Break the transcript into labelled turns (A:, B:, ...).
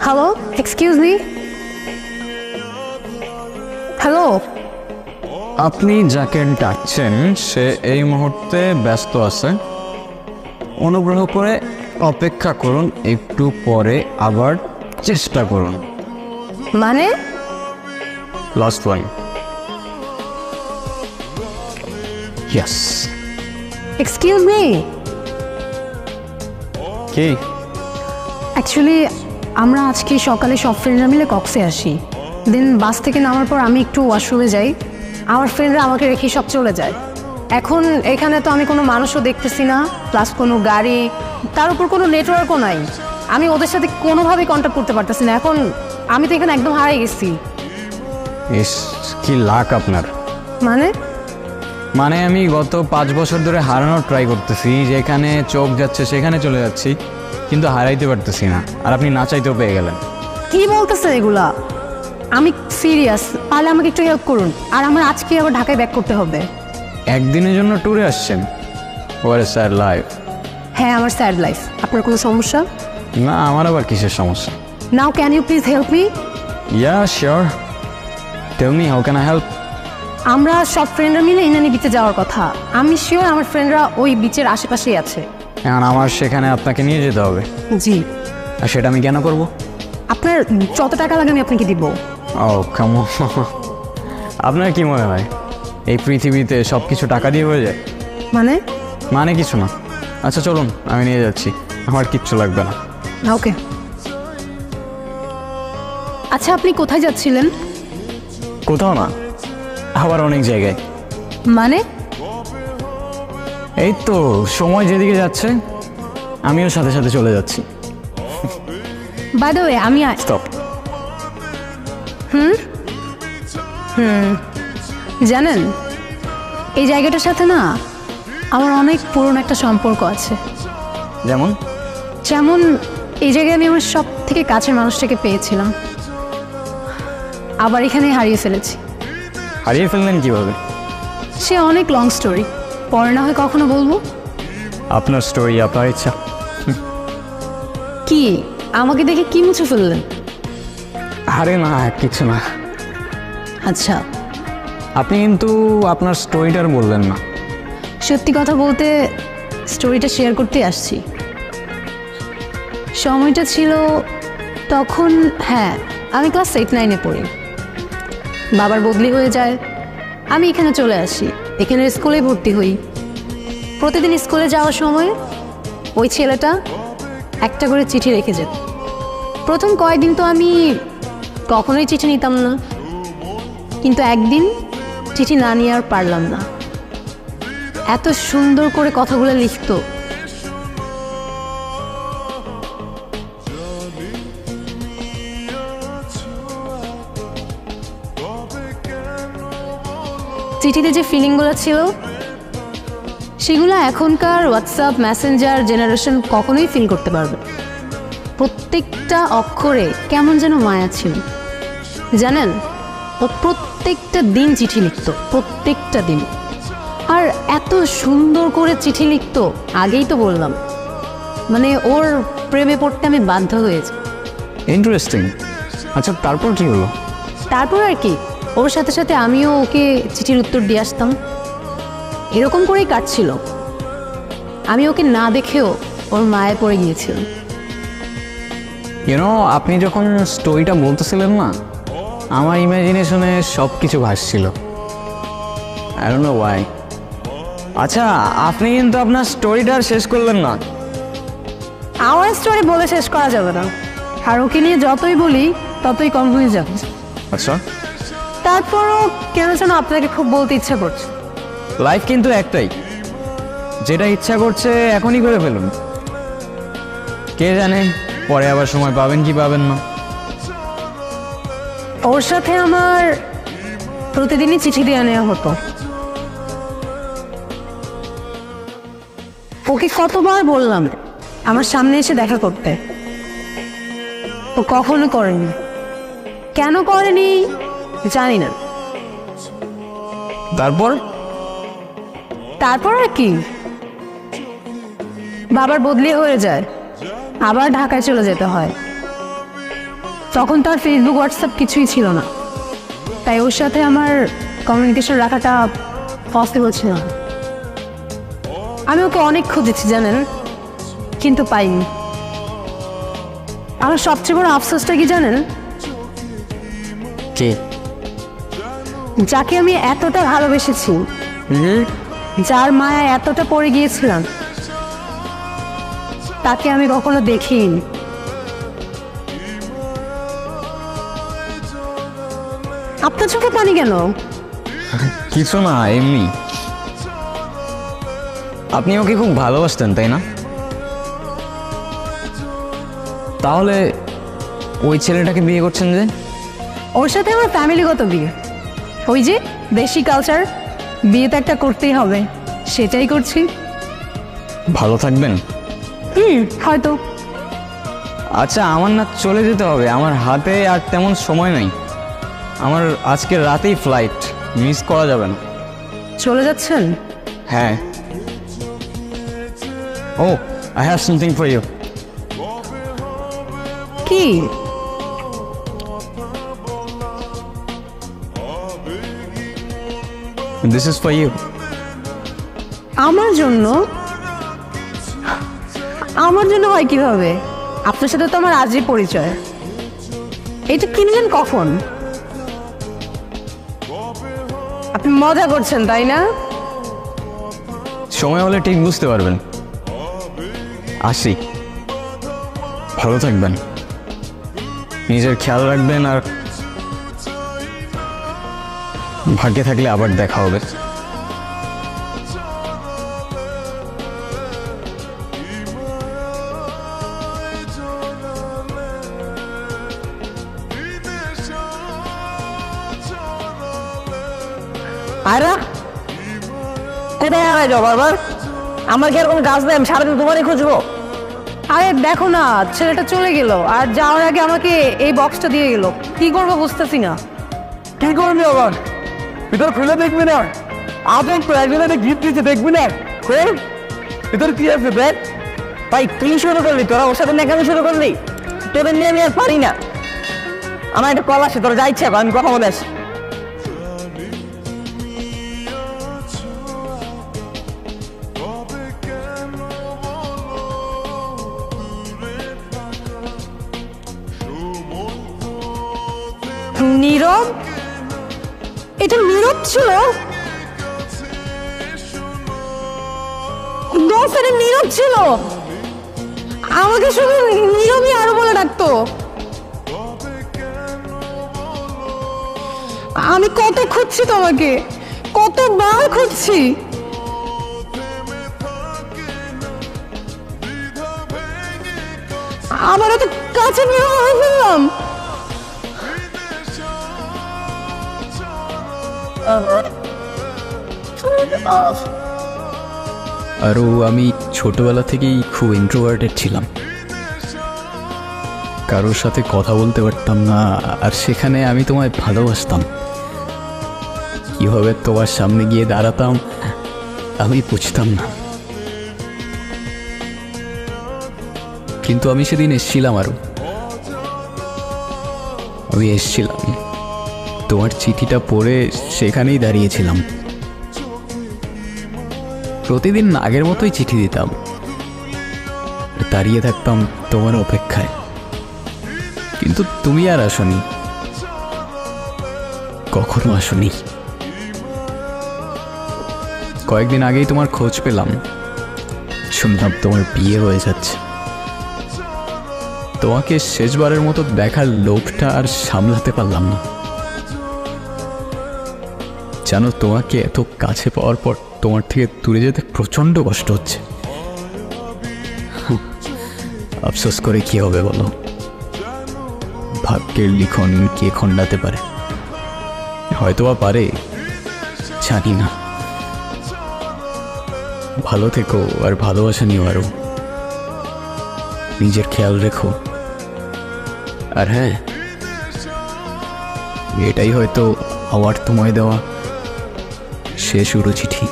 A: Hello, excuse me. Hello.
B: আপনি যাকে ডাকছেন সে এই মুহূর্তে ব্যস্ত আছে, অনুগ্রহ করে অপেক্ষা করুন, একটু পরে আবার চেষ্টা করুন।
A: মানে?
B: Last one. Yes.
A: Excuse me.
B: কি?
A: অ্যাকচুয়ালি আমরা আজকে সকালে সব ফ্রেন্ডরা মিলে কক্সে আসি। দেন বাস থেকে নামার পর আমি একটু ওয়াশরুমে যাই, আমার ফ্রেন্ডরা আমাকে রেখে সব চলে যায়। এখন এখানে তো আমি কোনো মানুষও দেখতেছি না, প্লাস কোনো গাড়ি, তার উপর কোনো নেটওয়ার্কও নাই। আমি ওদের সাথে কোনোভাবেই কন্ট্যাক্ট করতে পারতেছি না। এখন আমি তো এখানে একদম হারিয়ে গেছি।
B: ইস, কি লাক আপনার।
A: মানে?
B: মানে আমি গত 5 বছর ধরে হারানোর ট্রাই করতেছি, যেখানে চোখ যাচ্ছে সেখানে চলে যাচ্ছি, কিন্তু হারাইতে পারতেছি না। আর আপনি না চাইতেও পেয়ে গেলেন।
A: কি বলতেছে এগুলা? আমি সিরিয়াস, তাহলে আমাকে একটু হেল্প করুন। আর আমার আজকে আবার ঢাকায় ব্যাক করতে হবে।
B: একদিনের জন্য ট্যুরে আসছেন? What a sad life.
A: হ্যাঁ, আমার স্যাড লাইফ। আপনার কোনো সমস্যা?
B: না, আমার আবার কিসের সমস্যা?
A: Now can you please help me?
B: Yeah sure, tell me how can I help.
A: আমরা সব ফ্রেন্ডরা মিলে ইনানি বিচে যাওয়ার কথা। আমি শিওর আমার ফ্রেন্ডরা ওই বিচের আশেপাশেই আছে।
B: এখন আমার সেখানে আপনাকে নিয়ে যেতে হবে।
A: জি।
B: আর সেটা আমি কেন করব?
A: আপনার যত টাকা লাগে আমি আপনাকে দিব।
B: ও কাম অন। আপনার কি মনে হয় এই পৃথিবীতে সব কিছু টাকা দিয়ে হয়ে যায়?
A: মানে?
B: মানে কিছু না। আচ্ছা চলুন, আমি নিয়ে যাচ্ছি, আমার কিচ্ছু লাগবে না।
A: ওকে। আচ্ছা, আপনি কোথায় যাচ্ছিলেন?
B: কোথাও না, আবার অনেক জায়গায়।
A: মানে?
B: এই তো সময় যেদিকে যাচ্ছে আমিও সাথে সাথে চলে যাচ্ছি।
A: বাই দ্য ওয়ে, আমি
B: স্টপ।
A: জানেন এই জায়গাটার সাথে না আমার অনেক পুরনো একটা সম্পর্ক আছে।
B: যেমন?
A: যেমন এই জায়গায় আমি আমার সব থেকে কাছের মানুষটাকে পেয়েছিলাম, আবার এখানে হারিয়ে ফেলেছি।
B: হারিয়ে ফেললেন কিভাবে?
A: সে অনেক লং স্টোরি, পরে না হয় কখনো বলবো।
B: আপনার স্টোরি, আপনার ইচ্ছা।
A: কি আমাকে দেখে কি মুছে ফেললেন?
B: আরে না, কিছু না।
A: আচ্ছা,
B: আপনি কিন্তু আপনার স্টোরিটার বললেন না।
A: সত্যি কথা বলতে স্টোরিটা শেয়ার করতে আসছি। সময়টা ছিল তখন, হ্যাঁ, আমি ক্লাস 8-9-এ পড়ি। বাবার বদলি হয়ে যায়, আমি এখানে চলে আসি, এখানে স্কুলে ভর্তি হই। প্রতিদিন স্কুলে যাওয়ার সময় ওই ছেলেটা একটা করে চিঠি রেখে যেত। প্রথম কয়েকদিন তো আমি কখনোই চিঠি নিতাম না, কিন্তু একদিন চিঠি না নিয়ে আর পারলাম না। এত সুন্দর করে কথাগুলো লিখতো। চিঠিতে যে ফিলিংগুলো ছিল সেগুলো এখনকার হোয়াটসঅ্যাপ মেসেঞ্জার জেনারেশন কখনোই ফিল করতে পারবে। প্রত্যেকটা অক্ষরে কেমন যেন মায়া ছিল। জানেন, ও প্রত্যেকটা দিন চিঠি লিখতো, প্রত্যেকটা দিন। আর এত সুন্দর করে চিঠি লিখতো, আগেই তো বললাম, মানে ওর প্রেমে পড়তে আমি বাধ্য হয়েছি।
B: ইন্টারেস্টিং। আচ্ছা তারপর কি হলো?
A: তারপর আর কি, ওর সাথে সাথে আমিও ওকে চিঠির উত্তর দিয়ে আসতাম। এরকম করেই কাটছিল। আমি ওকে না দেখেও ওর মায়ে পড়ে গিয়েছিল।
B: ইউনো, আপনি যখন স্টোরিটা বলতেছিলেন না, আমার ইমাজিনেশনে সব কিছু ভাসছিল। I don't know why. আচ্ছা, আপনি কিন্তু আপনার স্টোরিটা আর শেষ করলেন না।
A: আমার স্টোরি বলে শেষ করা যাবে না, আর ওকে নিয়ে যতই বলি ততই কম হয়ে যাবে।
B: আচ্ছা,
A: তারপরও কেন যেন আপনাকে খুব বলতে ইচ্ছা করছে।
B: লাইফ কিন্তু একটাই, যেটা ইচ্ছা করছে এখনই করে ফেলুন। কে জানে পরে আবার সময় পাবেন কি পাবেন না।
A: ওর সাথে আমার প্রতিদিনই চিঠি দিয়ে নেওয়া হতো। ওকে কতবার বললাম আমার সামনে এসে দেখা করতে, ও কখনো করেনি। কেন করেনি জানি না।
B: তারপর
A: তারপর আর কি, বাবার বদলি হয়ে যায়, আবার ঢাকায় চলে যেতে হয়। তখন তো আর ফেসবুক হোয়াটসঅ্যাপ কিছুই ছিল না, তাই ওর সাথে আমার কমিউনিকেশন রাখাটা পসিবল ছিল না। আমি ওকে অনেক খুঁজেছি জানেন, কিন্তু পাইনি। আমার সবচেয়ে বড় আফসোসটা কি জানেন?
B: কে?
A: যাকে আমি এতটা ভালোবেসেছি, যার মায়া এতটা পড়ে গিয়েছিলাম, তাকে আমি কখনো দেখিনি। আপনার চোখে পানি কেন?
B: কিছু না, এমনি। আপনি ওকে খুব ভালোবাসতেন তাই না? তাহলে ওই ছেলেটাকে বিয়ে করছেন যে?
A: ওর সাথে আমার ফ্যামিলিগত বিয়ে, ওই যে দেশি কালচার, বিয়ে তো একটা করতেই হবে, সেটাই করছি।
B: ভালো থাকবেন?
A: হয়তো।
B: আচ্ছা, আমার না চলে যেতে হবে, আমার হাতে আর তেমন সময় নাই। আমার আজকে রাতেই ফ্লাইট, মিস করা যাবে না।
A: চলে যাচ্ছেন?
B: হ্যাঁ। ও, I have something for you.
A: কি?
B: This is for you.
A: আমার জন্য? আমার জন্য হয় কিভাবে? আপনার সাথে তো আমার আজই পরিচয়। এটা কিনলেন কখন? আপনি মজা করছেন তাই না?
B: সময় হলে ঠিক বুঝতে পারবেন। আসি, ভালো থাকবেন, নিজের খেয়াল রাখবেন, আর ভাগ্যে থাকলে আবার দেখা হবে।
C: আয়রা, কোথায় হারাই যাও বারবার? আমার কি আর কোনো কাজ নেই? আমি সারাদিন তোমারই খুঁজবো।
A: আরে দেখো না, ছেলেটা চলে গেল, আর যাওয়ার আগে আমাকে এই বক্সটা দিয়ে গেল। কি করবো বুঝতেছি না।
C: কি করবি আবার? ভিতর খুলে দেখবি না? আপন তো একজনের গিফট দিতে দেখবি না? খোল, ভিতর কি আছে দেখ। ভাই তুই শুরু করলি, তোরা ওর সাথে নেকামি শুরু করলি। তোদের নিয়ে আমি আর পারি না। আমার একটা কল আসে, তোরা যা ইচ্ছা কর, আমি কথা বলে আসি।
A: নীরব? এটা নীরব ছিল? দোস্ত, নীরব ছিল। আমাকে শুধু নীরবই আরো বলে ডাকতো। আমি কত খুঁজছি তোমাকে, কতবার খুঁজছি। আবার এত কাছে নিয়ে ফেললাম।
D: আরও আমি ছোটবেলা থেকেই খুব ইন্ট্রোভার্টেড ছিলাম, কারোর সাথে কথা বলতে পারতাম না, আর সেখানে আমি তোমায় ভালোবাসতাম। কীভাবে তোমার সামনে গিয়ে দাঁড়াতাম আমি বুঝতাম না, কিন্তু আমি সেদিন এসেছিলাম। আমি এসেছিলাম, তোমার চিঠিটা পড়ে সেখানেই দাঁড়িয়েছিলাম। প্রতিদিন আগের মতোই চিঠি দিতাম, দাঁড়িয়ে থাকতাম তোমার অপেক্ষায়, কিন্তু তুমি আর আসনি, কখনো আসনি। কয়েকদিন আগেই তোমার খোঁজ পেলাম, শুনলাম তোমার বিয়ে হয়ে যাচ্ছে। তোমাকে শেষবারের মতো দেখার লোভটা আর সামলাতে পারলাম না। জানো, তোমাকে এত কাছে পাওয়ার পর তোমার থেকে দূরে যেতে প্রচণ্ড কষ্ট হচ্ছে। আফসোস করে কি হবে বলো? ভাগ্যের লিখন কে খণ্ডাতে পারে? হয়তোবা পারে, জানি না। ভালো থেকো, আর ভালোবাসা নিও আরো। নিজের খেয়াল রেখো। আর হ্যাঁ, এটাই হয়তো আমার তোমায় দেওয়া শেষ চিঠি।